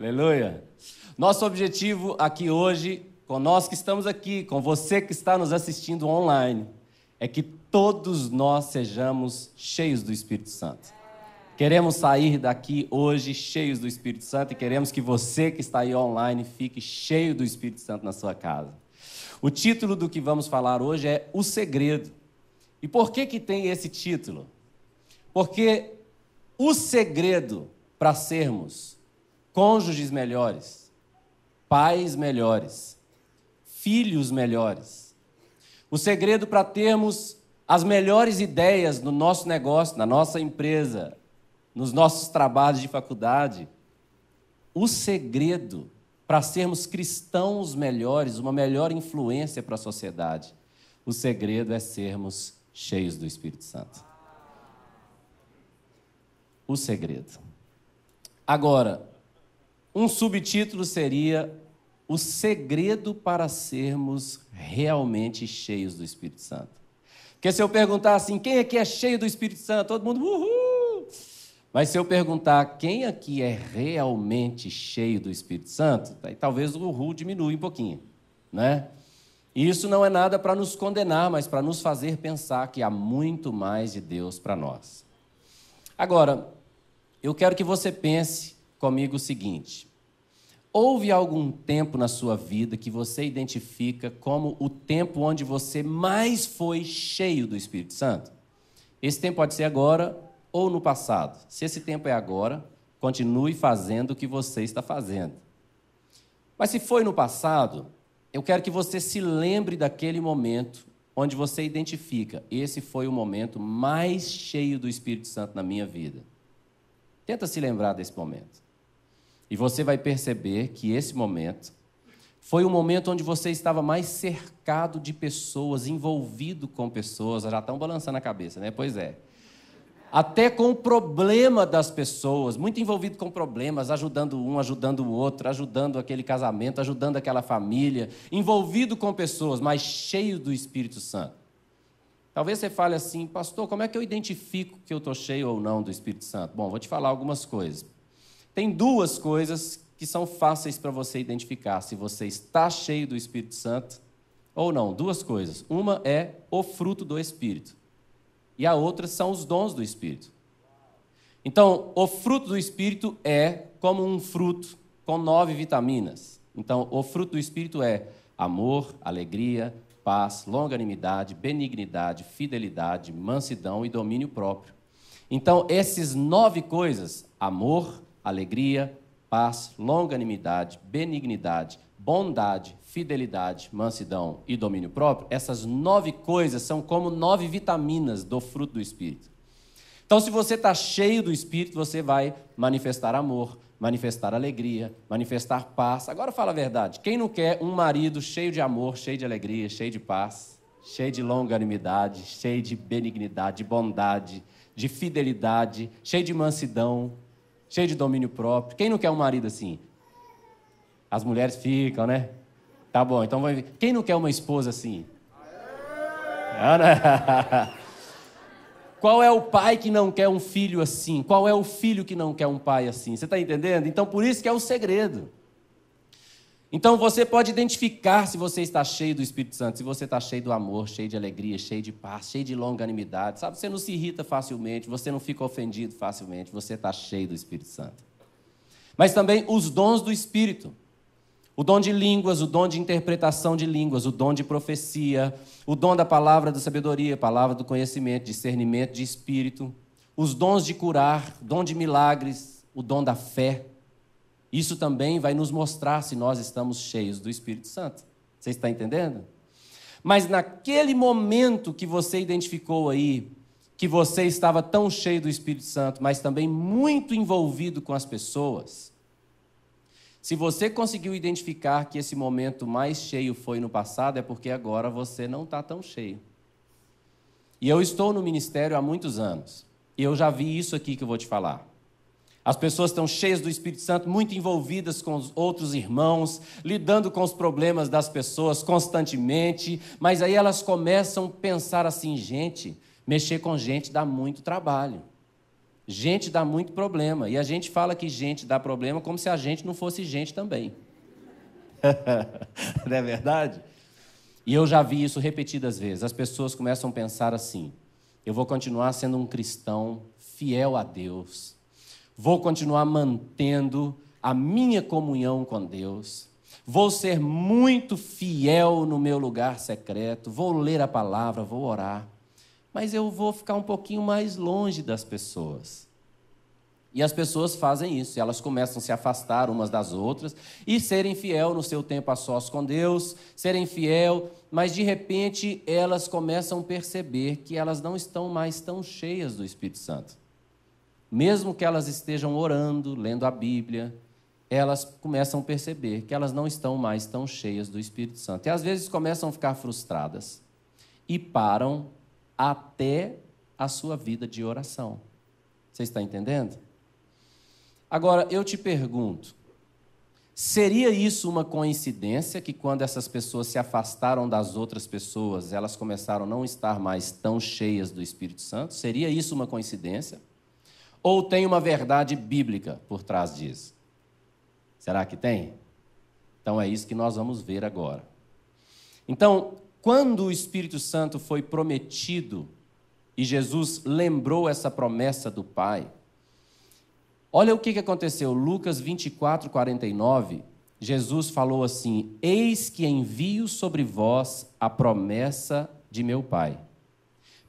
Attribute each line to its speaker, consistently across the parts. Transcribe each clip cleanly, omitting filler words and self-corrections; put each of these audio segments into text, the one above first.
Speaker 1: Aleluia. Nosso objetivo aqui hoje, com nós que estamos aqui, com você que está nos assistindo online, é que todos nós sejamos cheios do Espírito Santo. Queremos sair daqui hoje cheios do Espírito Santo e queremos que você que está aí online fique cheio do Espírito Santo na sua casa. O título do que vamos falar hoje é O Segredo. E por que tem esse título? Porque o segredo para sermos cônjuges melhores, pais melhores, filhos melhores, o segredo para termos as melhores ideias no nosso negócio, na nossa empresa, nos nossos trabalhos de faculdade, o segredo para sermos cristãos melhores, uma melhor influência para a sociedade, o segredo é sermos cheios do Espírito Santo. O segredo. Agora, um subtítulo seria o segredo para sermos realmente cheios do Espírito Santo. Porque se eu perguntar assim, quem aqui é cheio do Espírito Santo? Todo mundo, uhul! Mas se eu perguntar quem aqui é realmente cheio do Espírito Santo, aí talvez o uhul diminua um pouquinho, né? E isso não é nada para nos condenar, mas para nos fazer pensar que há muito mais de Deus para nós. Agora, eu quero que você pense comigo o seguinte: houve algum tempo na sua vida que você identifica como o tempo onde você mais foi cheio do Espírito Santo? Esse tempo pode ser agora ou no passado. Se esse tempo é agora, continue fazendo o que você está fazendo. Mas se foi no passado, eu quero que você se lembre daquele momento onde você identifica: esse foi o momento mais cheio do Espírito Santo na minha vida. Tenta se lembrar desse momento. E você vai perceber que esse momento foi o momento onde você estava mais cercado de pessoas, envolvido com pessoas. Já estão balançando a cabeça, né? Pois é. Até com o problema das pessoas, muito envolvido com problemas, ajudando um, ajudando o outro, ajudando aquele casamento, ajudando aquela família, envolvido com pessoas, mas cheio do Espírito Santo. Talvez você fale assim: pastor, como é que eu identifico que eu estou cheio ou não do Espírito Santo? Bom, vou te falar algumas coisas. Tem duas coisas que são fáceis para você identificar se você está cheio do Espírito Santo ou não. Duas coisas. Uma é o fruto do Espírito. E a outra são os dons do Espírito. Então, o fruto do Espírito é como um fruto com 9 vitaminas. Então, o fruto do Espírito é amor, alegria, paz, longanimidade, benignidade, fidelidade, mansidão e domínio próprio. Então, essas 9 coisas, amor, alegria, paz, longanimidade, benignidade, bondade, fidelidade, mansidão e domínio próprio, essas 9 coisas são como 9 vitaminas do fruto do Espírito. Então, se você está cheio do Espírito, você vai manifestar amor, manifestar alegria, manifestar paz. Agora fala a verdade: quem não quer um marido cheio de amor, cheio de alegria, cheio de paz, cheio de longanimidade, cheio de benignidade, de bondade, de fidelidade, cheio de mansidão, cheio de domínio próprio? Quem não quer um marido assim? As mulheres ficam, né? Tá bom, então vai ver. Quem não quer uma esposa assim? Qual é o pai que não quer um filho assim? Qual é o filho que não quer um pai assim? Você está entendendo? Então, por isso que é o segredo. Então, você pode identificar se você está cheio do Espírito Santo, se você está cheio do amor, cheio de alegria, cheio de paz, cheio de longanimidade. Sabe, você não se irrita facilmente, você não fica ofendido facilmente, você está cheio do Espírito Santo. Mas também os dons do Espírito. O dom de línguas, o dom de interpretação de línguas, o dom de profecia, o dom da palavra da sabedoria, palavra do conhecimento, discernimento de espírito, os dons de curar, o dom de milagres, o dom da fé. Isso também vai nos mostrar se nós estamos cheios do Espírito Santo. Você está entendendo? Mas naquele momento que você identificou aí, que você estava tão cheio do Espírito Santo, mas também muito envolvido com as pessoas, se você conseguiu identificar que esse momento mais cheio foi no passado, é porque agora você não está tão cheio. E eu estou no ministério há muitos anos, e eu já vi isso aqui que eu vou te falar. As pessoas estão cheias do Espírito Santo, muito envolvidas com os outros irmãos, lidando com os problemas das pessoas constantemente, mas aí elas começam a pensar assim: gente, mexer com gente dá muito trabalho. Gente dá muito problema. E a gente fala que gente dá problema como se a gente não fosse gente também. Não é verdade? E eu já vi isso repetidas vezes. As pessoas começam a pensar assim: eu vou continuar sendo um cristão fiel a Deus. Vou continuar mantendo a minha comunhão com Deus. Vou ser muito fiel no meu lugar secreto. Vou ler a palavra, vou orar. Mas eu vou ficar um pouquinho mais longe das pessoas. E as pessoas fazem isso, elas começam a se afastar umas das outras e serem fiel no seu tempo a sós com Deus, serem fiel, mas de repente elas começam a perceber que elas não estão mais tão cheias do Espírito Santo. Mesmo que elas estejam orando, lendo a Bíblia, elas começam a perceber que elas não estão mais tão cheias do Espírito Santo. E às vezes começam a ficar frustradas e param até a sua vida de oração. Você está entendendo? Agora, eu te pergunto, seria isso uma coincidência que quando essas pessoas se afastaram das outras pessoas, elas começaram a não estar mais tão cheias do Espírito Santo? Seria isso uma coincidência? Ou tem uma verdade bíblica por trás disso? Será que tem? Então é isso que nós vamos ver agora. Então, quando o Espírito Santo foi prometido e Jesus lembrou essa promessa do Pai, olha o que aconteceu. Lucas 24, 49, Jesus falou assim: eis que envio sobre vós a promessa de meu Pai.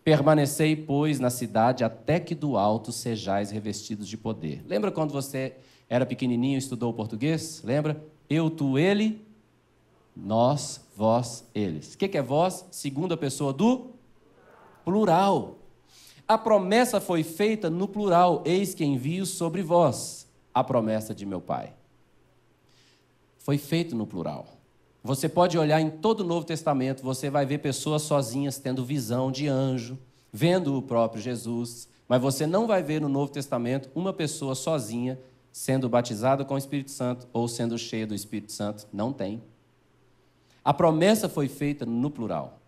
Speaker 1: Permanecei, pois, na cidade até que do alto sejais revestidos de poder. Lembra quando você era pequenininho e estudou português? Lembra? Eu, tu, ele, nós, vós, eles. O que é vós? Segunda pessoa do plural. A promessa foi feita no plural. Eis que envio sobre vós a promessa de meu Pai. Foi feito no plural. Você pode olhar em todo o Novo Testamento, você vai ver pessoas sozinhas tendo visão de anjo, vendo o próprio Jesus, mas você não vai ver no Novo Testamento uma pessoa sozinha sendo batizada com o Espírito Santo ou sendo cheia do Espírito Santo. Não tem. A promessa foi feita no plural.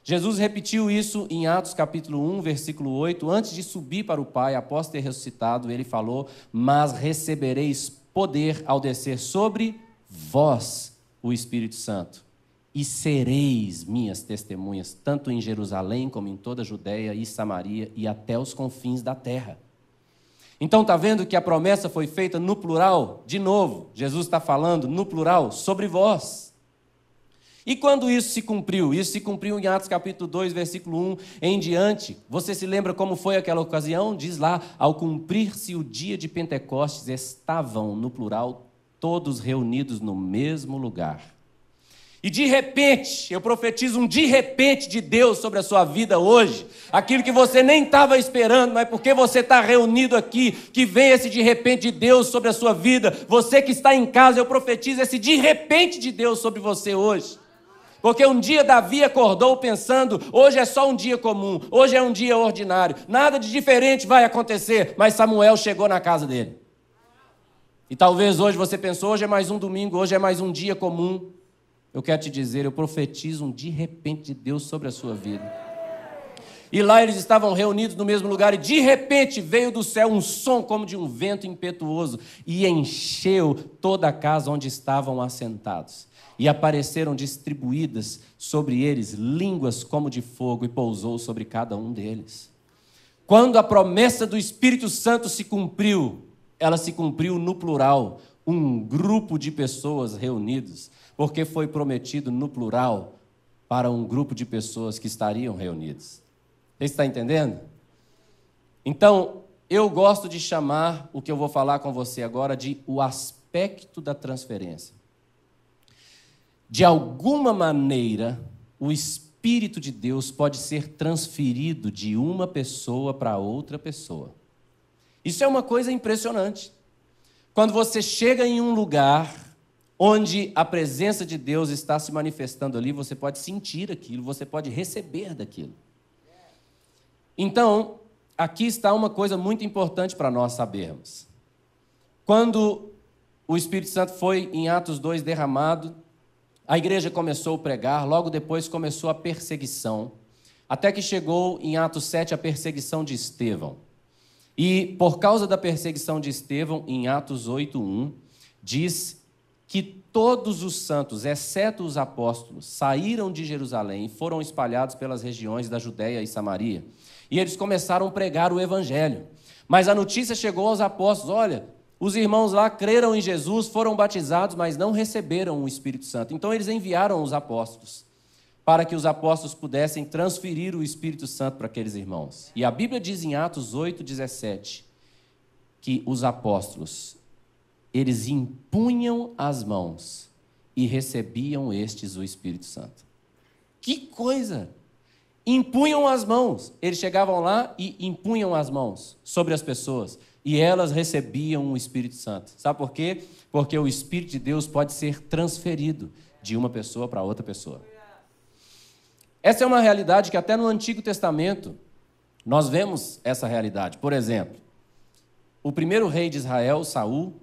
Speaker 1: Jesus repetiu isso em Atos capítulo 1, versículo 8, antes de subir para o Pai, após ter ressuscitado, ele falou: mas recebereis poder ao descer sobre vós o Espírito Santo, e sereis minhas testemunhas, tanto em Jerusalém como em toda a Judeia e Samaria e até os confins da terra. Então está vendo que a promessa foi feita no plural? De novo, Jesus está falando no plural sobre vós. E quando isso se cumpriu? Isso se cumpriu em Atos capítulo 2, versículo 1 em diante. Você se lembra como foi aquela ocasião? Diz lá: ao cumprir-se o dia de Pentecostes, estavam, no plural, todos reunidos no mesmo lugar. E de repente, eu profetizo um de repente de Deus sobre a sua vida hoje, aquilo que você nem estava esperando, mas porque você está reunido aqui, que vem esse de repente de Deus sobre a sua vida. Você que está em casa, eu profetizo esse de repente de Deus sobre você hoje. Porque um dia Davi acordou pensando: hoje é só um dia comum, hoje é um dia ordinário, nada de diferente vai acontecer, mas Samuel chegou na casa dele. E talvez hoje você pensou: hoje é mais um domingo, hoje é mais um dia comum. Eu quero te dizer, eu profetizo um de repente de Deus sobre a sua vida. E lá eles estavam reunidos no mesmo lugar e de repente veio do céu um som como de um vento impetuoso e encheu toda a casa onde estavam assentados. E apareceram distribuídas sobre eles línguas como de fogo e pousou sobre cada um deles. Quando a promessa do Espírito Santo se cumpriu, ela se cumpriu no plural, um grupo de pessoas reunidos, porque foi prometido no plural para um grupo de pessoas que estariam reunidos. Você está entendendo? Então, eu gosto de chamar o que eu vou falar com você agora de o aspecto da transferência. De alguma maneira, o Espírito de Deus pode ser transferido de uma pessoa para outra pessoa. Isso é uma coisa impressionante. Quando você chega em um lugar onde a presença de Deus está se manifestando ali, você pode sentir aquilo, você pode receber daquilo. Então, aqui está uma coisa muito importante para nós sabermos. Quando o Espírito Santo foi, em Atos 2, derramado, a igreja começou a pregar, logo depois começou a perseguição, até que chegou em Atos 7 a perseguição de Estevão. E por causa da perseguição de Estevão, em Atos 8:1, diz que todos os santos, exceto os apóstolos, saíram de Jerusalém e foram espalhados pelas regiões da Judéia e Samaria. E eles começaram a pregar o evangelho. Mas a notícia chegou aos apóstolos: olha, os irmãos lá creram em Jesus, foram batizados, mas não receberam o Espírito Santo. Então eles enviaram os apóstolos, para que os apóstolos pudessem transferir o Espírito Santo para aqueles irmãos. E a Bíblia diz em Atos 8:17, que os apóstolos, eles impunham as mãos e recebiam estes o Espírito Santo. Que coisa! Impunham as mãos. Eles chegavam lá e impunham as mãos sobre as pessoas. E elas recebiam o Espírito Santo. Sabe por quê? Porque o Espírito de Deus pode ser transferido de uma pessoa para outra pessoa. Essa é uma realidade que até no Antigo Testamento nós vemos essa realidade. Por exemplo, o primeiro rei de Israel, Saul,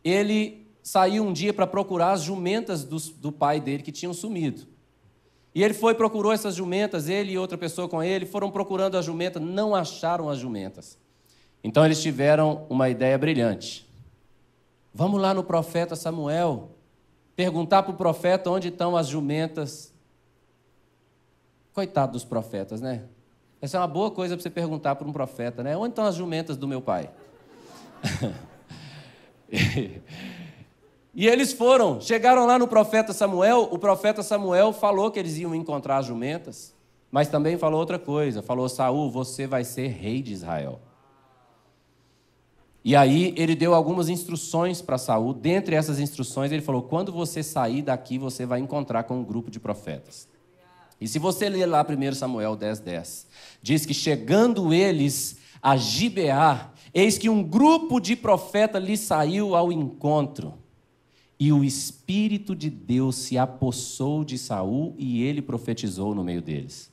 Speaker 1: ele saiu um dia para procurar as jumentas do pai dele que tinham sumido. E ele procurou essas jumentas, ele e outra pessoa com ele, foram procurando as jumentas, não acharam as jumentas. Então eles tiveram uma ideia brilhante. Vamos lá no profeta Samuel, perguntar para o profeta onde estão as jumentas. Coitado dos profetas, né? Essa é uma boa coisa para você perguntar para um profeta, né? Onde estão as jumentas do meu pai? E eles chegaram lá no profeta Samuel. O profeta Samuel falou que eles iam encontrar as jumentas, mas também falou outra coisa. Falou: Saul, você vai ser rei de Israel. E aí ele deu algumas instruções para Saul. Dentre essas instruções ele falou: quando você sair daqui, você vai encontrar com um grupo de profetas. E se você ler lá 1 Samuel 10:10, diz que chegando eles a Gibeá, eis que um grupo de profetas lhe saiu ao encontro. E o Espírito de Deus se apossou de Saul e ele profetizou no meio deles.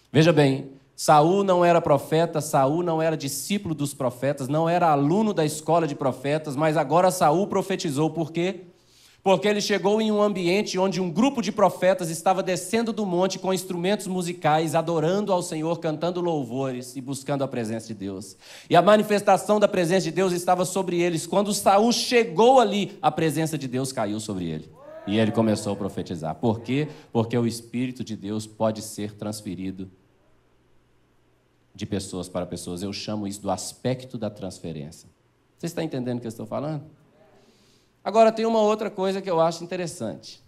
Speaker 1: Veja bem, Saul não era profeta, Saul não era discípulo dos profetas, não era aluno da escola de profetas, mas agora Saul profetizou. Por quê? Porque ele chegou em um ambiente onde um grupo de profetas estava descendo do monte com instrumentos musicais, adorando ao Senhor, cantando louvores e buscando a presença de Deus. E a manifestação da presença de Deus estava sobre eles. Quando Saul chegou ali, a presença de Deus caiu sobre ele. E ele começou a profetizar. Por quê? Porque o Espírito de Deus pode ser transferido de pessoas para pessoas. Eu chamo isso do aspecto da transferência. Você está entendendo o que eu estou falando? Agora, tem uma outra coisa que eu acho interessante.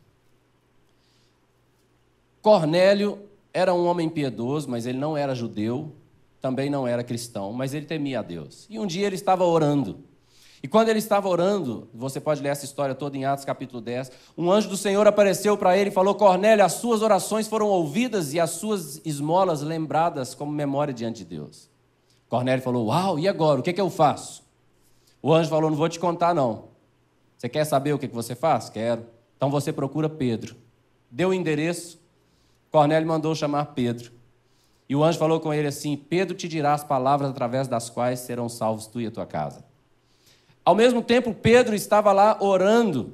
Speaker 1: Cornélio era um homem piedoso, mas ele não era judeu, também não era cristão, mas ele temia a Deus. E um dia ele estava orando. E quando ele estava orando, você pode ler essa história toda em Atos capítulo 10, um anjo do Senhor apareceu para ele e falou: Cornélio, as suas orações foram ouvidas e as suas esmolas lembradas como memória diante de Deus. Cornélio falou: uau, e agora? O que eu faço? O anjo falou: não vou te contar não. Você quer saber o que você faz? Quero. Então você procura Pedro. Deu o endereço, Cornélio mandou chamar Pedro. E o anjo falou com ele assim: Pedro te dirá as palavras através das quais serão salvos tu e a tua casa. Ao mesmo tempo, Pedro estava lá orando,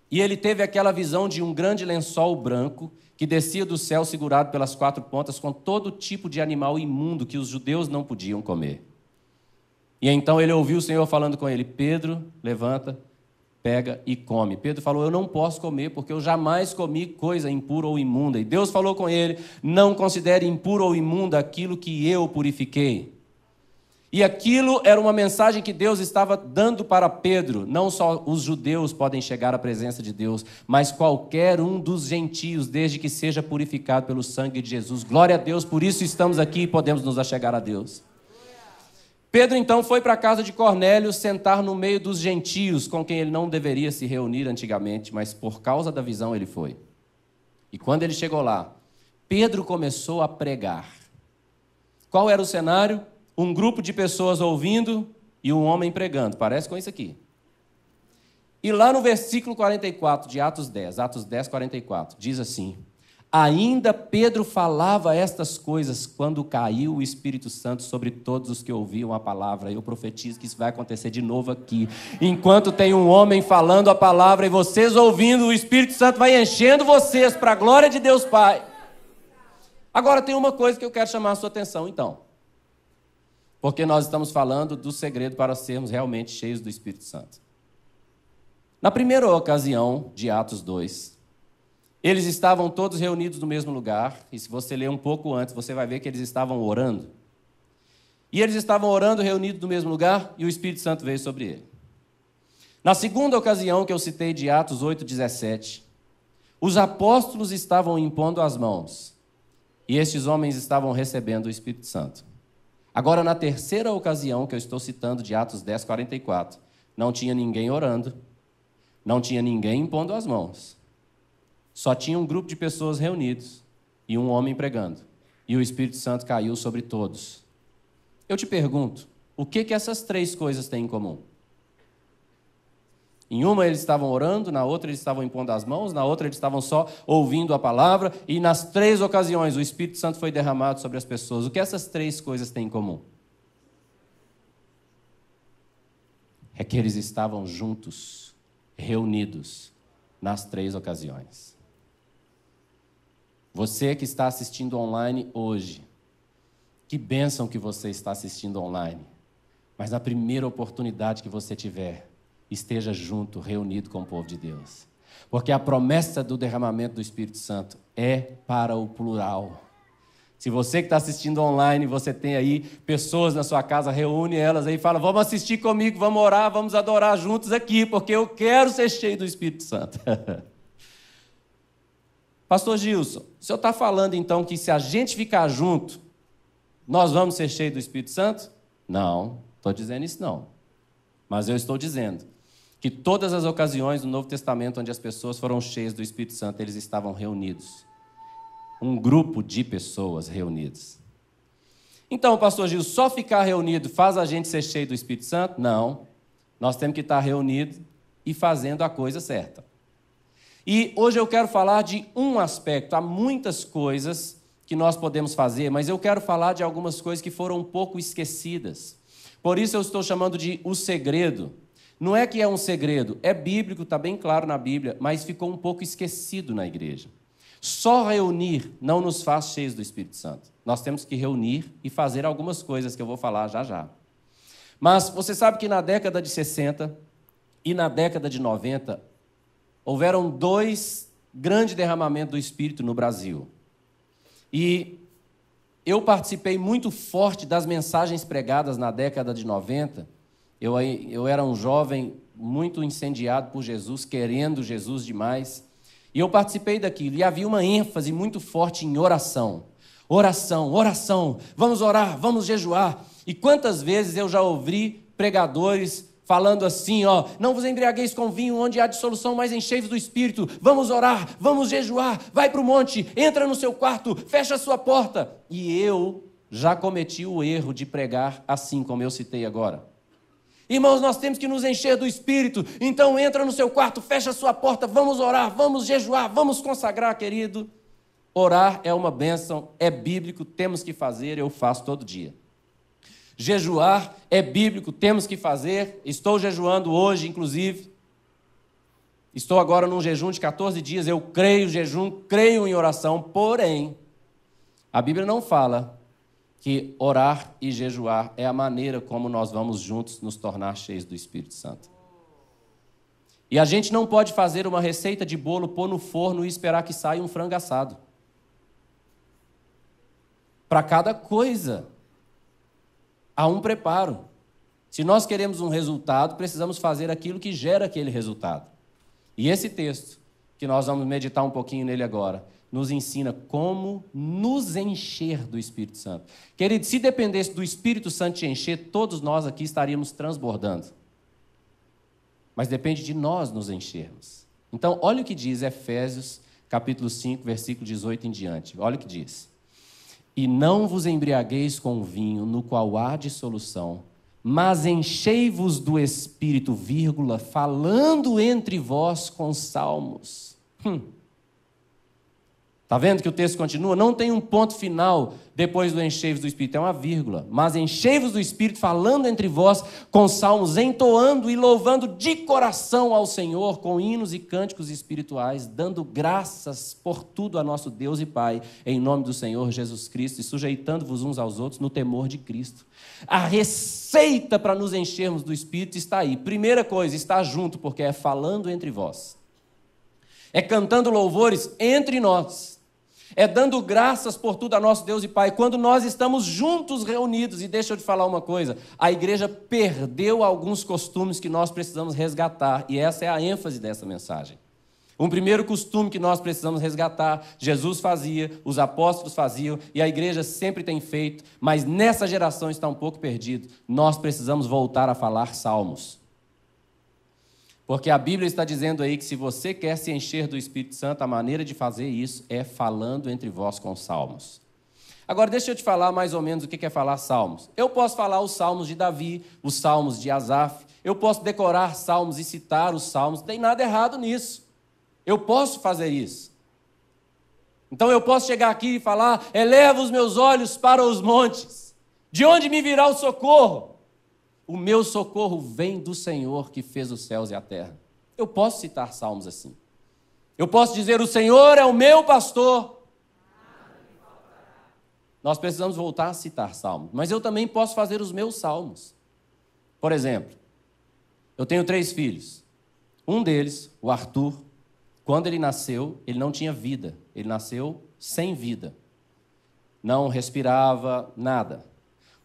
Speaker 1: e ele teve aquela visão de um grande lençol branco que descia do céu segurado pelas quatro pontas com todo tipo de animal imundo que os judeus não podiam comer. E então ele ouviu o Senhor falando com ele: Pedro, levanta, pega e come. Pedro falou: eu não posso comer porque eu jamais comi coisa impura ou imunda. E Deus falou com ele: não considere impuro ou imunda aquilo que eu purifiquei. E aquilo era uma mensagem que Deus estava dando para Pedro. Não só os judeus podem chegar à presença de Deus, mas qualquer um dos gentios, desde que seja purificado pelo sangue de Jesus. Glória a Deus, por isso estamos aqui e podemos nos achegar a Deus. Pedro então foi para a casa de Cornélio sentar no meio dos gentios, com quem ele não deveria se reunir antigamente, mas por causa da visão ele foi. E quando ele chegou lá, Pedro começou a pregar. Qual era o cenário? Um grupo de pessoas ouvindo e um homem pregando. Parece com isso aqui. E lá no versículo 44 de Atos 10, 44, diz assim: ainda Pedro falava estas coisas quando caiu o Espírito Santo sobre todos os que ouviam a palavra. Eu profetizo que isso vai acontecer de novo aqui. Enquanto tem um homem falando a palavra e vocês ouvindo, o Espírito Santo vai enchendo vocês para a glória de Deus Pai. Agora tem uma coisa que eu quero chamar a sua atenção então. porque nós estamos falando do segredo para sermos realmente cheios do Espírito Santo. Na primeira ocasião de Atos 2, eles estavam todos reunidos no mesmo lugar, e se você ler um pouco antes, você vai ver que eles estavam orando. E eles estavam orando reunidos no mesmo lugar, e o Espírito Santo veio sobre ele. Na segunda ocasião que eu citei de Atos 8:17, os apóstolos estavam impondo as mãos, e estes homens estavam recebendo o Espírito Santo. Agora, na terceira ocasião que eu estou citando de Atos 10:44, não tinha ninguém orando, não tinha ninguém impondo as mãos. Só tinha um grupo de pessoas reunidos e um homem pregando. E o Espírito Santo caiu sobre todos. Eu te pergunto, o que essas três coisas têm em comum? Em uma eles estavam orando, na outra eles estavam impondo as mãos, na outra eles estavam só ouvindo a palavra, e nas três ocasiões o Espírito Santo foi derramado sobre as pessoas. O que essas três coisas têm em comum? É que eles estavam juntos, reunidos, nas três ocasiões. Você que está assistindo online hoje, que bênção que você está assistindo online, mas na primeira oportunidade que você tiver, esteja junto, reunido com o povo de Deus. Porque a promessa do derramamento do Espírito Santo é para o plural. Se você que está assistindo online, você tem aí pessoas na sua casa, reúne elas aí e fala, vamos assistir comigo, vamos orar, vamos adorar juntos aqui, porque eu quero ser cheio do Espírito Santo. Pastor Gilson, o senhor está falando então que se a gente ficar junto, nós vamos ser cheios do Espírito Santo? Não, estou dizendo isso não. Mas eu estou dizendo que todas as ocasiões do Novo Testamento onde as pessoas foram cheias do Espírito Santo, eles estavam reunidos. Um grupo de pessoas reunidas. Então, pastor Gil, só ficar reunido faz a gente ser cheio do Espírito Santo? Não. Nós temos que estar reunidos e fazendo a coisa certa. E hoje eu quero falar de um aspecto. Há muitas coisas que nós podemos fazer, mas eu quero falar de algumas coisas que foram um pouco esquecidas. Por isso eu estou chamando de o segredo. Não é que é um segredo, é bíblico, está bem claro na Bíblia, mas ficou um pouco esquecido na igreja. Só reunir não nos faz cheios do Espírito Santo. Nós temos que reunir e fazer algumas coisas que eu vou falar já já. Mas você sabe que na década de 60 e na década de 90, houveram dois grandes derramamentos do Espírito no Brasil. E eu participei muito forte das mensagens pregadas na década de 90. Eu era um jovem muito incendiado por Jesus, querendo Jesus demais. E eu participei daquilo. E havia uma ênfase muito forte em oração. Oração, oração. Vamos orar, vamos jejuar. E quantas vezes eu já ouvi pregadores falando assim, não vos embriagueis com vinho, onde há dissolução, mas enchei-vos do Espírito. Vamos orar, vamos jejuar, vai para o monte, entra no seu quarto, fecha a sua porta. E eu já cometi o erro de pregar assim, como eu citei agora. Irmãos, nós temos que nos encher do Espírito, então entra no seu quarto, fecha a sua porta, vamos orar, vamos jejuar, vamos consagrar, querido. Orar é uma bênção, é bíblico, temos que fazer, eu faço todo dia. Jejuar é bíblico, temos que fazer. Estou jejuando hoje, inclusive. Estou agora num jejum de 14 dias. Eu creio em jejum, creio em oração. Porém, a Bíblia não fala que orar e jejuar é a maneira como nós vamos juntos nos tornar cheios do Espírito Santo. E a gente não pode fazer uma receita de bolo, pôr no forno e esperar que saia um frango assado. Para cada coisa há um preparo. Se nós queremos um resultado, precisamos fazer aquilo que gera aquele resultado. E esse texto, que nós vamos meditar um pouquinho nele agora, nos ensina como nos encher do Espírito Santo. Querido, se dependesse do Espírito Santo te encher, todos nós aqui estaríamos transbordando. Mas depende de nós nos enchermos. Então, olha o que diz Efésios, capítulo 5, versículo 18 em diante. Olha o que diz. E não vos embriagueis com vinho, no qual há dissolução, mas enchei-vos do Espírito, falando entre vós com salmos. Está vendo que o texto continua? Não tem um ponto final depois do enchei-vos do Espírito, é uma vírgula. Mas enchei-vos do Espírito, falando entre vós com salmos, entoando e louvando de coração ao Senhor, com hinos e cânticos espirituais, dando graças por tudo a nosso Deus e Pai, em nome do Senhor Jesus Cristo, e sujeitando-vos uns aos outros no temor de Cristo. A receita para nos enchermos do Espírito está aí. Primeira coisa, está junto, porque é falando entre vós. É cantando louvores entre nós. É dando graças por tudo a nosso Deus e Pai. Quando nós estamos juntos, reunidos, e deixa eu te falar uma coisa, a igreja perdeu alguns costumes que nós precisamos resgatar, e essa é a ênfase dessa mensagem. Um primeiro costume que nós precisamos resgatar, Jesus fazia, os apóstolos faziam, e a igreja sempre tem feito, mas nessa geração está um pouco perdido. Nós precisamos voltar a falar salmos. Porque a Bíblia está dizendo aí que se você quer se encher do Espírito Santo, a maneira de fazer isso é falando entre vós com salmos. Agora, deixa eu te falar mais ou menos o que é falar salmos. Eu posso falar os salmos de Davi, os salmos de Asaf, eu posso decorar salmos e citar os salmos, não tem nada errado nisso. Eu posso fazer isso. Então eu posso chegar aqui e falar, eleva os meus olhos para os montes, de onde me virá o socorro? O meu socorro vem do Senhor que fez os céus e a terra. Eu posso citar salmos assim. Eu posso dizer, o Senhor é o meu pastor. Nós precisamos voltar a citar salmos. Mas eu também posso fazer os meus salmos. Por exemplo, eu tenho 3 filhos. Um deles, o Arthur, quando ele nasceu, ele não tinha vida. Ele nasceu sem vida. Não respirava, nada.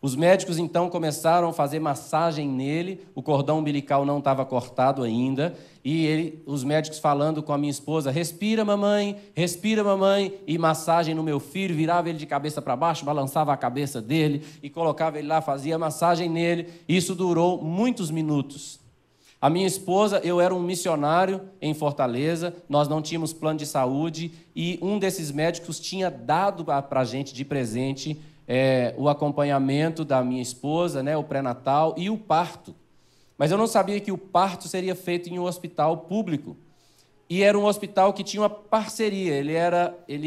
Speaker 1: Os médicos, então, começaram a fazer massagem nele, o cordão umbilical não estava cortado ainda, e os médicos falando com a minha esposa, respira, mamãe, e massagem no meu filho, virava ele de cabeça para baixo, balançava a cabeça dele, e colocava ele lá, fazia massagem nele. Isso durou muitos minutos. A minha esposa, eu era um missionário em Fortaleza, nós não tínhamos plano de saúde, e um desses médicos tinha dado para a gente de presente o acompanhamento da minha esposa, né, o pré-natal e o parto. Mas eu não sabia que o parto seria feito em um hospital público. E era um hospital que tinha uma parceria. Ele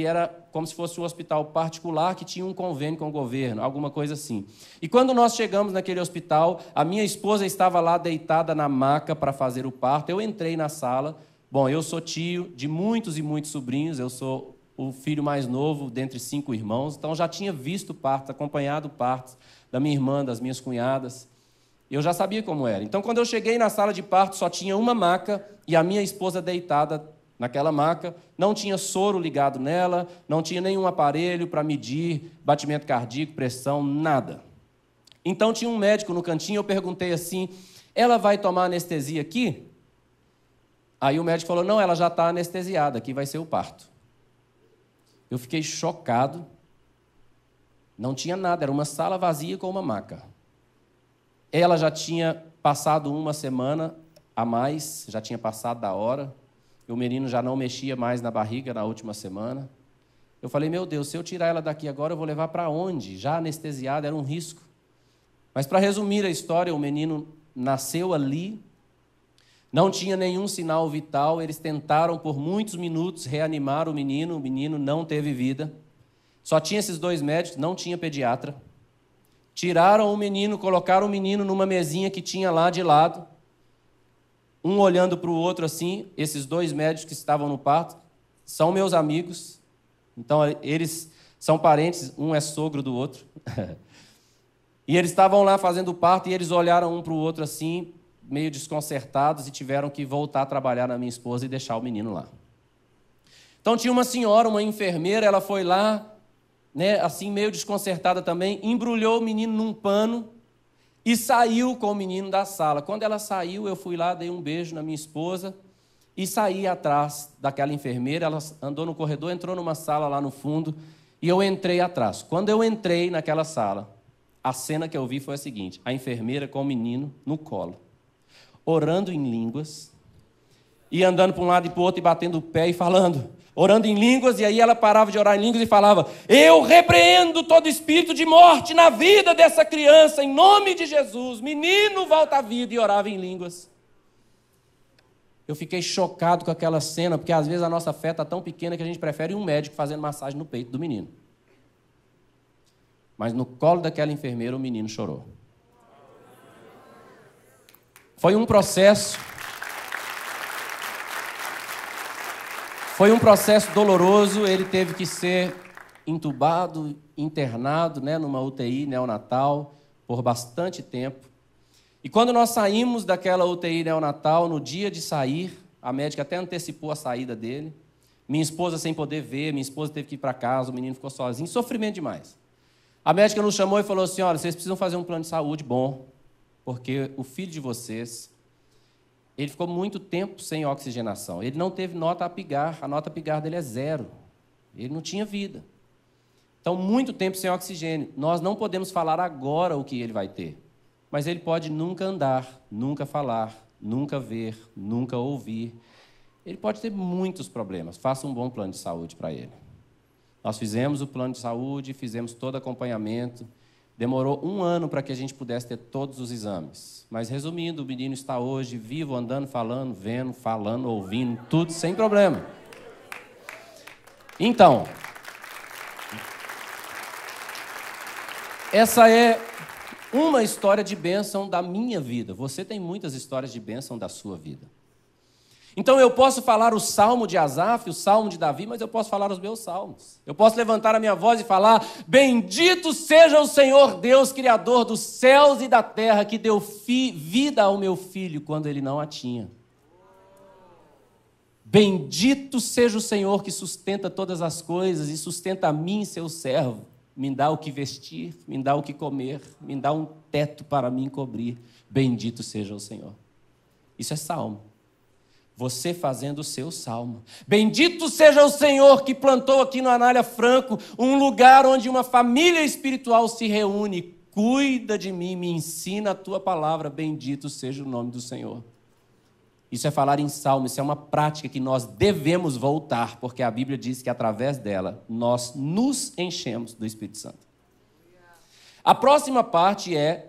Speaker 1: era como se fosse um hospital particular que tinha um convênio com o governo, alguma coisa assim. E quando nós chegamos naquele hospital, a minha esposa estava lá deitada na maca para fazer o parto. Eu entrei na sala. Bom, eu sou tio de muitos e muitos sobrinhos, eu sou o filho mais novo dentre 5 irmãos, então já tinha visto partos, acompanhado partos da minha irmã, das minhas cunhadas. Eu já sabia como era. Então, quando eu cheguei na sala de parto, só tinha uma maca e a minha esposa deitada naquela maca. Não tinha soro ligado nela, não tinha nenhum aparelho para medir batimento cardíaco, pressão, nada. Então, tinha um médico no cantinho, eu perguntei assim, ela vai tomar anestesia aqui? Aí o médico falou, não, ela já está anestesiada, aqui vai ser o parto. Eu fiquei chocado, não tinha nada, era uma sala vazia com uma maca. Ela já tinha passado uma semana a mais, já tinha passado da hora, e o menino já não mexia mais na barriga na última semana. Eu falei, meu Deus, se eu tirar ela daqui agora, eu vou levar para onde? Já anestesiada, era um risco. Mas para resumir a história, o menino nasceu ali, não tinha nenhum sinal vital, eles tentaram por muitos minutos reanimar o menino não teve vida. Só tinha esses 2 médicos, não tinha pediatra. Tiraram o menino, colocaram o menino numa mesinha que tinha lá de lado, um olhando para o outro assim. Esses 2 médicos que estavam no parto são meus amigos, então eles são parentes, um é sogro do outro. E eles estavam lá fazendo o parto e eles olharam um para o outro assim, meio desconcertados, e tiveram que voltar a trabalhar na minha esposa e deixar o menino lá. Então tinha uma senhora, uma enfermeira, ela foi lá, né, assim meio desconcertada também, embrulhou o menino num pano e saiu com o menino da sala. Quando ela saiu, eu fui lá, dei um beijo na minha esposa e saí atrás daquela enfermeira. Ela andou no corredor, entrou numa sala lá no fundo e eu entrei atrás. Quando eu entrei naquela sala, a cena que eu vi foi a seguinte, a enfermeira com o menino no colo, orando em línguas, e andando para um lado e para o outro, e batendo o pé e falando, orando em línguas, e aí ela parava de orar em línguas e falava, eu repreendo todo espírito de morte na vida dessa criança, em nome de Jesus, menino volta à vida, e orava em línguas. Eu fiquei chocado com aquela cena, porque às vezes a nossa fé está tão pequena que a gente prefere um médico fazendo massagem no peito do menino. Mas no colo daquela enfermeira o menino chorou. Foi um processo doloroso, ele teve que ser entubado, internado, né, numa UTI neonatal por bastante tempo. E quando nós saímos daquela UTI neonatal, no dia de sair, a médica até antecipou a saída dele, minha esposa sem poder ver, minha esposa teve que ir para casa, o menino ficou sozinho, sofrimento demais. A médica nos chamou e falou assim, olha, vocês precisam fazer um plano de saúde bom, porque o filho de vocês, ele ficou muito tempo sem oxigenação, ele não teve nota Apgar, a nota Apgar dele é 0, ele não tinha vida. Então, muito tempo sem oxigênio, nós não podemos falar agora o que ele vai ter. Mas ele pode nunca andar, nunca falar, nunca ver, nunca ouvir. Ele pode ter muitos problemas. Faça um bom plano de saúde para ele. Nós fizemos o plano de saúde, fizemos todo acompanhamento. Demorou 1 ano para que a gente pudesse ter todos os exames. Mas, resumindo, o menino está hoje vivo, andando, falando, vendo, falando, ouvindo, tudo sem problema. Então, essa é uma história de bênção da minha vida. Você tem muitas histórias de bênção da sua vida. Então eu posso falar o salmo de Asaf, o salmo de Davi, mas eu posso falar os meus salmos. Eu posso levantar a minha voz e falar, bendito seja o Senhor Deus, Criador dos céus e da terra, que deu vida ao meu filho quando ele não a tinha. Bendito seja o Senhor que sustenta todas as coisas e sustenta a mim, seu servo. Me dá o que vestir, me dá o que comer, me dá um teto para me encobrir. Bendito seja o Senhor. Isso é salmo. Você fazendo o seu salmo. Bendito seja o Senhor que plantou aqui no Anália Franco um lugar onde uma família espiritual se reúne. Cuida de mim, me ensina a tua palavra. Bendito seja o nome do Senhor. Isso é falar em salmo, isso é uma prática que nós devemos voltar, porque a Bíblia diz que através dela nós nos enchemos do Espírito Santo. A próxima parte é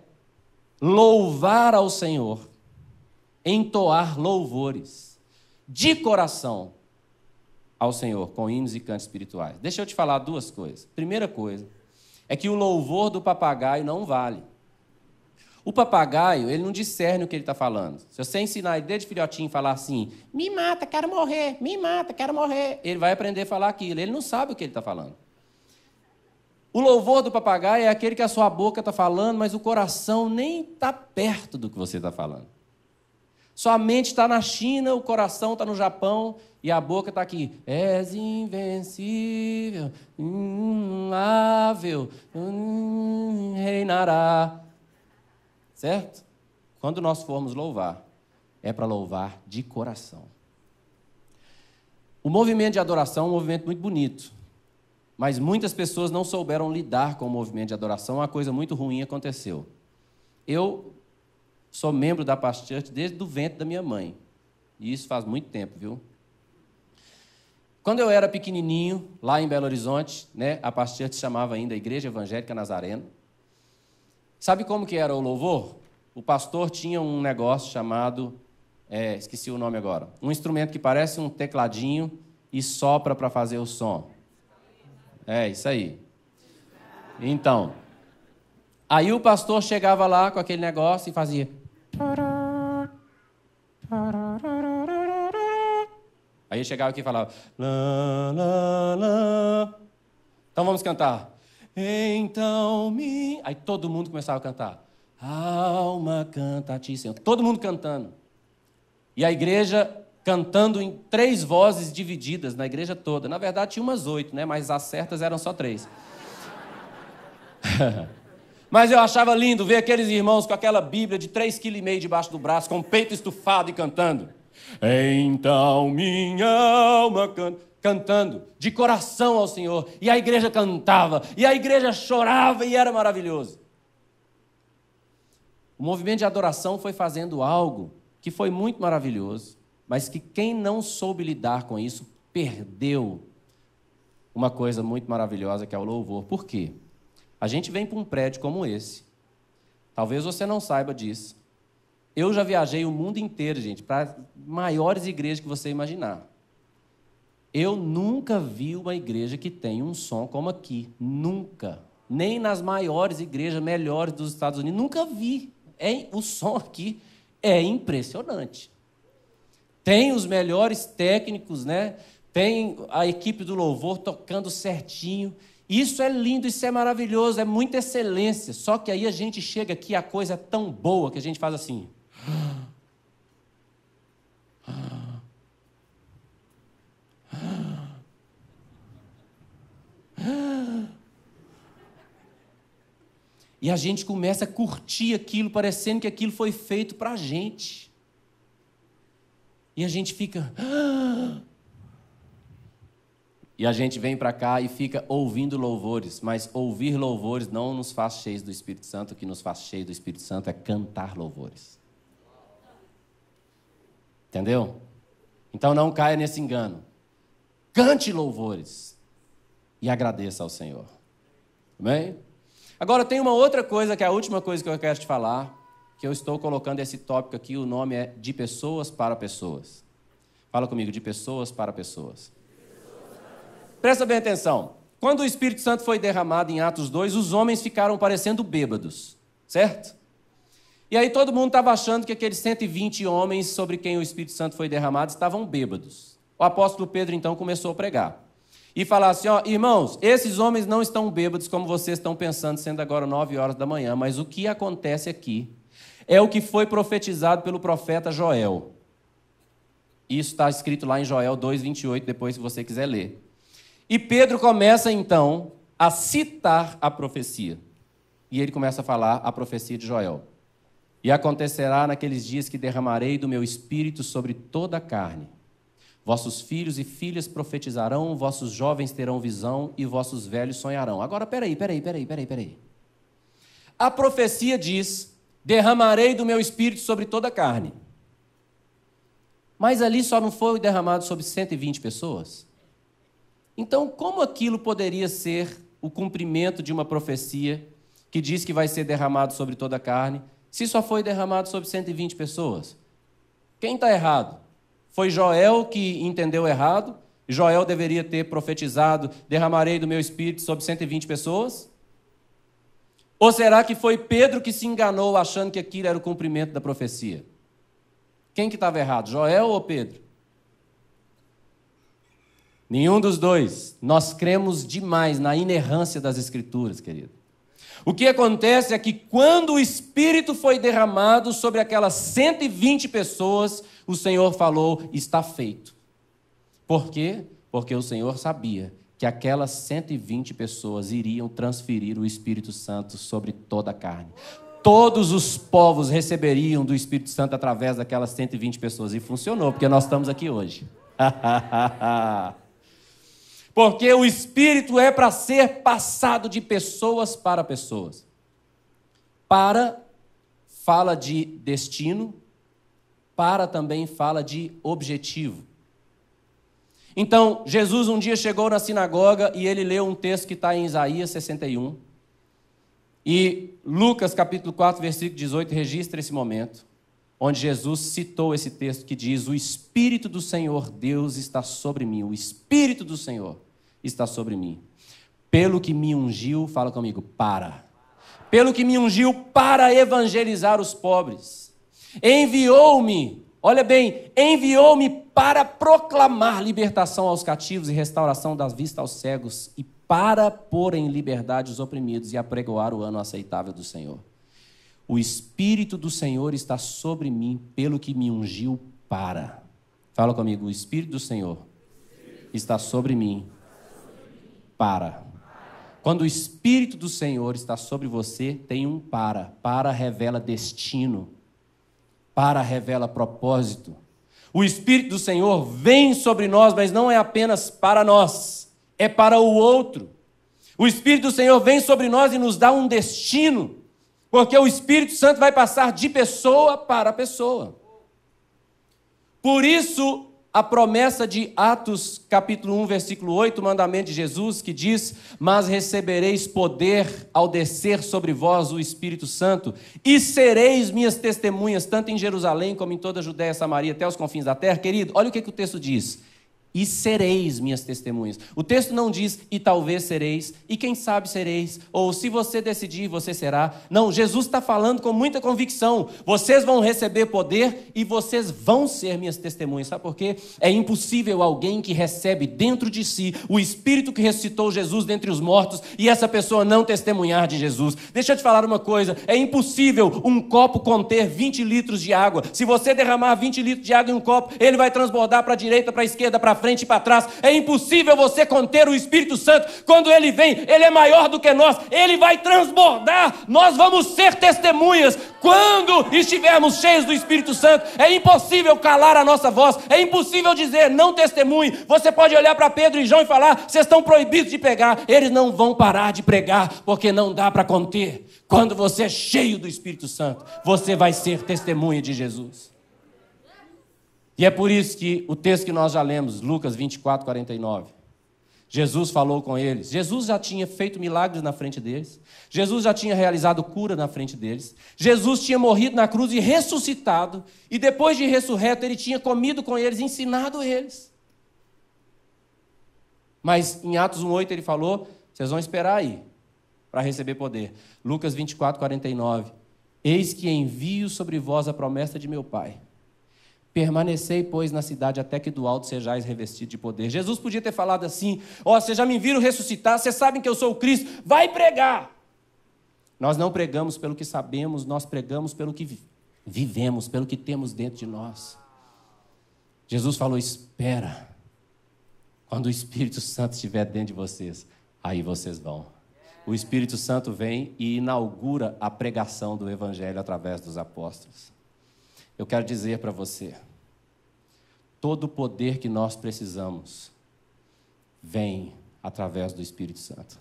Speaker 1: louvar ao Senhor, entoar louvores de coração ao Senhor, com hinos e cantos espirituais. Deixa eu te falar 2 coisas. Primeira coisa é que o louvor do papagaio não vale. O papagaio, ele não discerne o que ele está falando. Se você ensinar ele desde filhotinho falar assim, me mata, quero morrer, me mata, quero morrer, ele vai aprender a falar aquilo. Ele não sabe o que ele está falando. O louvor do papagaio é aquele que a sua boca está falando, mas o coração nem está perto do que você está falando. Sua mente está na China, o coração está no Japão e a boca está aqui. És invencível, imutável, reinará. Certo? Quando nós formos louvar, é para louvar de coração. O movimento de adoração é um movimento muito bonito, mas muitas pessoas não souberam lidar com o movimento de adoração, uma coisa muito ruim aconteceu. Eu sou membro da Past Church desde o ventre da minha mãe, e isso faz muito tempo, viu? Quando eu era pequenininho, lá em Belo Horizonte, né, a Past Church se chamava ainda Igreja Evangélica Nazarena. Sabe como que era o louvor? O pastor tinha um negócio chamado, esqueci o nome agora, um instrumento que parece um tecladinho e sopra para fazer o som. É, isso aí. Então, aí o pastor chegava lá com aquele negócio e fazia... Aí ele chegava aqui e falava... Lá, lá, lá. Então vamos cantar. Então me... Aí todo mundo começava a cantar. Alma canta a ti, Senhor. Todo mundo cantando. E a igreja cantando em 3 vozes divididas, na igreja toda. Na verdade tinha umas 8, né? Mas as certas eram só 3. Mas eu achava lindo ver aqueles irmãos com aquela Bíblia de 3,5 kg debaixo do braço, com o peito estufado e cantando. Então minha alma canta... Cantando de coração ao Senhor. E a igreja cantava, e a igreja chorava, e era maravilhoso. O movimento de adoração foi fazendo algo que foi muito maravilhoso, mas que quem não soube lidar com isso, perdeu uma coisa muito maravilhosa, que é o louvor. Por quê? A gente vem para um prédio como esse. Talvez você não saiba disso. Eu já viajei o mundo inteiro, gente, para maiores igrejas que você imaginar. Eu nunca vi uma igreja que tenha um som como aqui. Nunca. Nem nas maiores igrejas melhores dos Estados Unidos. Nunca vi. O som aqui é impressionante. Tem os melhores técnicos, né? Tem a equipe do louvor tocando certinho. Isso é lindo, isso é maravilhoso, é muita excelência. Só que aí a gente chega aqui, a coisa é tão boa que a gente faz assim. E a gente começa a curtir aquilo, parecendo que aquilo foi feito para a gente. E a gente fica... E a gente vem para cá e fica ouvindo louvores, mas ouvir louvores não nos faz cheios do Espírito Santo. O que nos faz cheios do Espírito Santo é cantar louvores. Entendeu? Então não caia nesse engano. Cante louvores e agradeça ao Senhor. Amém? Agora tem uma outra coisa, que é a última coisa que eu quero te falar, que eu estou colocando esse tópico aqui, o nome é de pessoas para pessoas. Fala comigo, de pessoas para pessoas. Presta bem atenção. Quando o Espírito Santo foi derramado em Atos 2, os homens ficaram parecendo bêbados, certo? E aí todo mundo estava achando que aqueles 120 homens sobre quem o Espírito Santo foi derramado estavam bêbados. O apóstolo Pedro, então, começou a pregar. E falar assim, ó, irmãos, esses homens não estão bêbados como vocês estão pensando, sendo agora 9 horas da manhã, mas o que acontece aqui é o que foi profetizado pelo profeta Joel. Isso está escrito lá em Joel 2:28, depois se você quiser ler. E Pedro começa, então, a citar a profecia. E ele começa a falar a profecia de Joel. E acontecerá naqueles dias que derramarei do meu espírito sobre toda a carne. Vossos filhos e filhas profetizarão, vossos jovens terão visão e vossos velhos sonharão. Agora, peraí. A profecia diz, derramarei do meu espírito sobre toda a carne. Mas ali só não foi derramado sobre 120 pessoas? Então, como aquilo poderia ser o cumprimento de uma profecia que diz que vai ser derramado sobre toda a carne, se só foi derramado sobre 120 pessoas? Quem está errado? Foi Joel que entendeu errado? Joel deveria ter profetizado, derramarei do meu espírito sobre 120 pessoas? Ou será que foi Pedro que se enganou achando que aquilo era o cumprimento da profecia? Quem que estava errado, Joel ou Pedro? Nenhum dos dois. Nós cremos demais na inerrância das Escrituras, querido. O que acontece é que quando o Espírito foi derramado sobre aquelas 120 pessoas, o Senhor falou, está feito. Por quê? Porque o Senhor sabia que aquelas 120 pessoas iriam transferir o Espírito Santo sobre toda a carne. Todos os povos receberiam do Espírito Santo através daquelas 120 pessoas. E funcionou, porque nós estamos aqui hoje. Porque o Espírito é para ser passado de pessoas para pessoas. Para, fala de destino, para também fala de objetivo. Então, Jesus um dia chegou na sinagoga e ele leu um texto que está em Isaías 61. E Lucas capítulo 4, versículo 18, registra esse momento, onde Jesus citou esse texto que diz, o Espírito do Senhor Deus está sobre mim, o Espírito do Senhor está sobre mim. Pelo que me ungiu, fala comigo, pelo que me ungiu para evangelizar os pobres. Enviou-me, olha bem, enviou-me para proclamar libertação aos cativos e restauração das vistas aos cegos e para pôr em liberdade os oprimidos e apregoar o ano aceitável do Senhor. O Espírito do Senhor está sobre mim, pelo que me ungiu para. Fala comigo, o Espírito do Senhor está sobre mim para. Quando o Espírito do Senhor está sobre você, tem um para. Para revela destino. Para revela propósito. O Espírito do Senhor vem sobre nós, mas não é apenas para nós. É para o outro. O Espírito do Senhor vem sobre nós e nos dá um destino. Porque o Espírito Santo vai passar de pessoa para pessoa. Por isso, a promessa de Atos capítulo 1, versículo 8, o mandamento de Jesus, que diz: mas recebereis poder ao descer sobre vós o Espírito Santo, e sereis minhas testemunhas, tanto em Jerusalém como em toda a Judéia, Samaria, até os confins da terra. Querido, olha o que o texto diz: e sereis minhas testemunhas. O texto não diz, e talvez sereis, e quem sabe sereis, ou se você decidir, você será. Não, Jesus está falando com muita convicção: vocês vão receber poder e vocês vão ser minhas testemunhas. Sabe por quê? É impossível alguém que recebe dentro de si o Espírito que ressuscitou Jesus dentre os mortos e essa pessoa não testemunhar de Jesus. Deixa eu te falar uma coisa: é impossível um copo conter 20 litros de água. Se você derramar 20 litros de água em um copo, ele vai transbordar para a direita, para a esquerda, para frente e para trás. É impossível você conter o Espírito Santo. Quando ele vem, ele é maior do que nós, ele vai transbordar. Nós vamos ser testemunhas quando estivermos cheios do Espírito Santo. É impossível calar a nossa voz, é impossível dizer não testemunhe. Você pode olhar para Pedro e João e falar: vocês estão proibidos de pregar. Eles não vão parar de pregar, porque não dá para conter. Quando você é cheio do Espírito Santo, você vai ser testemunha de Jesus. E é por isso que o texto que nós já lemos, Lucas 24, 49, Jesus falou com eles. Jesus já tinha feito milagres na frente deles. Jesus já tinha realizado cura na frente deles. Jesus tinha morrido na cruz e ressuscitado. E depois de ressurreto, ele tinha comido com eles, ensinado eles. Mas em Atos 1,8 ele falou: vocês vão esperar aí para receber poder. Lucas 24, 49. Eis que envio sobre vós a promessa de meu Pai. Permanecei, pois, na cidade até que do alto sejais revestidos de poder. Jesus podia ter falado assim: ó, vocês já me viram ressuscitar, vocês sabem que eu sou o Cristo, vai pregar. Nós não pregamos pelo que sabemos, nós pregamos pelo que vivemos, pelo que temos dentro de nós. Jesus falou: espera, quando o Espírito Santo estiver dentro de vocês, aí vocês vão. O Espírito Santo vem e inaugura a pregação do Evangelho através dos apóstolos. Eu quero dizer para você: todo o poder que nós precisamos vem através do Espírito Santo.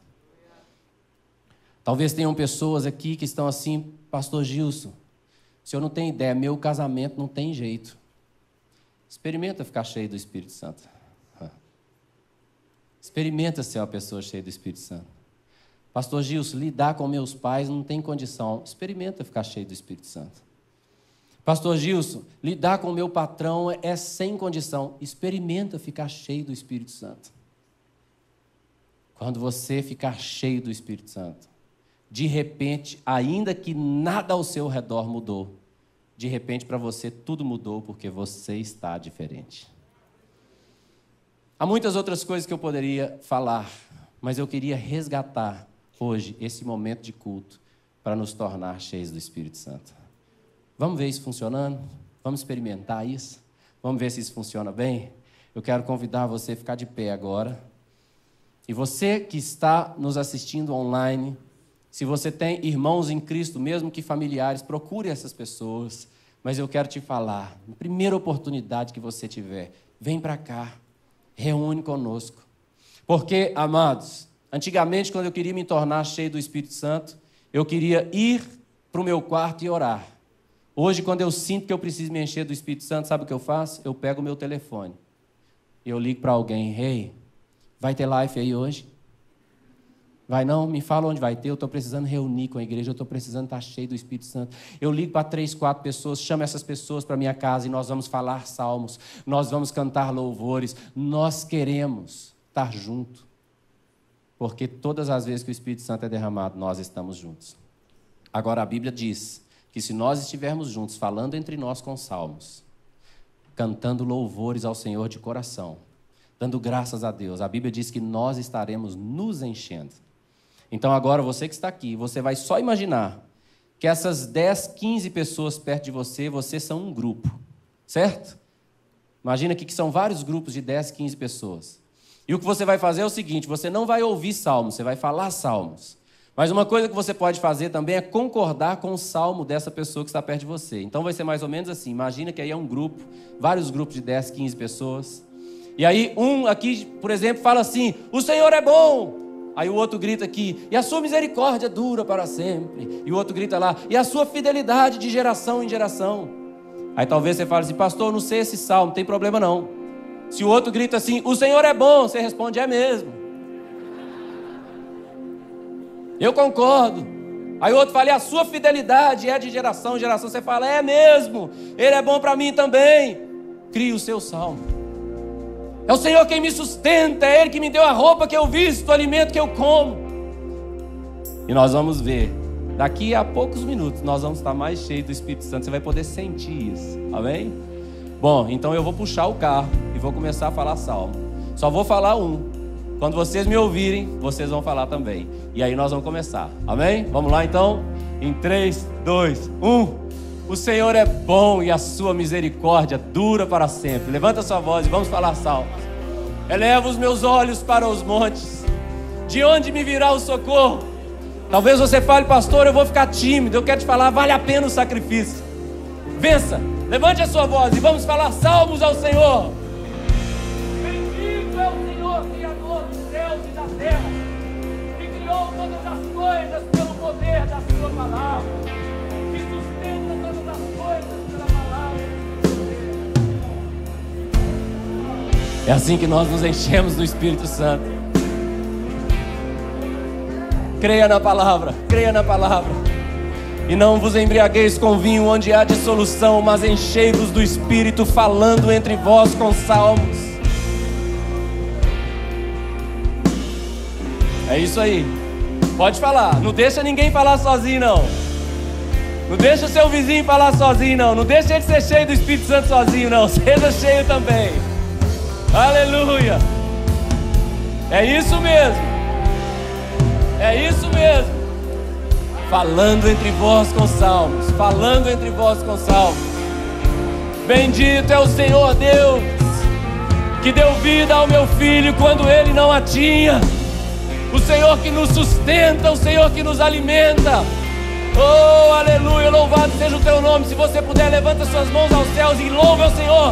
Speaker 1: Talvez tenham pessoas aqui que estão assim: pastor Gilson, o senhor não tem ideia, meu casamento não tem jeito. Experimenta ficar cheio do Espírito Santo. Experimenta ser uma pessoa cheia do Espírito Santo. Pastor Gilson, lidar com meus pais não tem condição. Experimenta ficar cheio do Espírito Santo. Pastor Gilson, lidar com o meu patrão é sem condição. Experimenta ficar cheio do Espírito Santo. Quando você ficar cheio do Espírito Santo, de repente, ainda que nada ao seu redor mudou, de repente para você tudo mudou, porque você está diferente. Há muitas outras coisas que eu poderia falar, mas eu queria resgatar hoje esse momento de culto para nos tornar cheios do Espírito Santo. Vamos ver isso funcionando? Vamos experimentar isso? Vamos ver se isso funciona bem? Eu quero convidar você a ficar de pé agora. E você que está nos assistindo online, se você tem irmãos em Cristo, mesmo que familiares, procure essas pessoas. Mas eu quero te falar, na primeira oportunidade que você tiver, vem para cá, reúne conosco. Porque, amados, antigamente, quando eu queria me tornar cheio do Espírito Santo, eu queria ir para o meu quarto e orar. Hoje, quando eu sinto que eu preciso me encher do Espírito Santo, sabe o que eu faço? Eu pego o meu telefone e eu ligo para alguém: hey, vai ter live aí hoje? Vai não? Me fala onde vai ter, eu estou precisando reunir com a igreja, eu estou precisando estar cheio do Espírito Santo. Eu ligo para 3, 4 pessoas, chamo essas pessoas para minha casa e nós vamos falar salmos, nós vamos cantar louvores, nós queremos estar juntos, porque todas as vezes que o Espírito Santo é derramado, nós estamos juntos. Agora a Bíblia diz que se nós estivermos juntos, falando entre nós com salmos, cantando louvores ao Senhor de coração, dando graças a Deus, a Bíblia diz que nós estaremos nos enchendo. Então agora você que está aqui, você vai só imaginar que essas 10, 15 pessoas perto de você, vocês são um grupo, certo? Imagina aqui que são vários grupos de 10, 15 pessoas. E o que você vai fazer é o seguinte: você não vai ouvir salmos, você vai falar salmos. Mas uma coisa que você pode fazer também é concordar com o salmo dessa pessoa que está perto de você. Então vai ser mais ou menos assim: imagina que aí é um grupo, vários grupos de 10, 15 pessoas. E aí um aqui, por exemplo, fala assim: o Senhor é bom. Aí o outro grita aqui: e a sua misericórdia dura para sempre. E o outro grita lá: e a sua fidelidade de geração em geração. Aí talvez você fale assim: pastor, eu não sei esse salmo, não tem problema não. Se o outro grita assim, o Senhor é bom, você responde, é mesmo. Eu concordo. Aí o outro fala, e a sua fidelidade é de geração em geração. Você fala, é mesmo, Ele é bom para mim também. Crie o seu salmo. É o Senhor quem me sustenta, é Ele que me deu a roupa que eu visto, o alimento que eu como. E nós vamos ver, daqui a poucos minutos, nós vamos estar mais cheios do Espírito Santo. Você vai poder sentir isso, amém? Bom, então eu vou puxar o carro e vou começar a falar salmo. Só vou falar um. Quando vocês me ouvirem, vocês vão falar também. E aí nós vamos começar, amém? Vamos lá então? Em 3, 2, 1. O Senhor é bom e a sua misericórdia dura para sempre. Levanta a sua voz e vamos falar salmos. Eleva os meus olhos para os montes. De onde me virá o socorro? Talvez você fale, pastor, eu vou ficar tímido. Eu quero te falar, vale a pena o sacrifício. Vença, levante a sua voz e vamos falar salmos ao Senhor. Bendito é o Senhor, Criador dos céus e da terra, que criou todas as coisas pelo poder da sua palavra, que sustenta todas as coisas pela palavra. É assim que nós nos enchemos do Espírito Santo. Creia na palavra, creia na palavra. E não vos embriagueis com vinho onde há dissolução, mas enchei-vos do Espírito, falando entre vós com salmos. É isso aí. Pode falar. Não deixa ninguém falar sozinho, não. Não deixa o seu vizinho falar sozinho, não. Não deixa ele ser cheio do Espírito Santo sozinho, não. Seja cheio também. Aleluia. É isso mesmo. É isso mesmo. Falando entre vós com salmos. Falando entre vós com salmos. Bendito é o Senhor Deus, que deu vida ao meu filho quando ele não a tinha. O Senhor que nos sustenta, o Senhor que nos alimenta. Oh, aleluia, louvado seja o teu nome. Se você puder, levanta suas mãos aos céus e louve ao Senhor.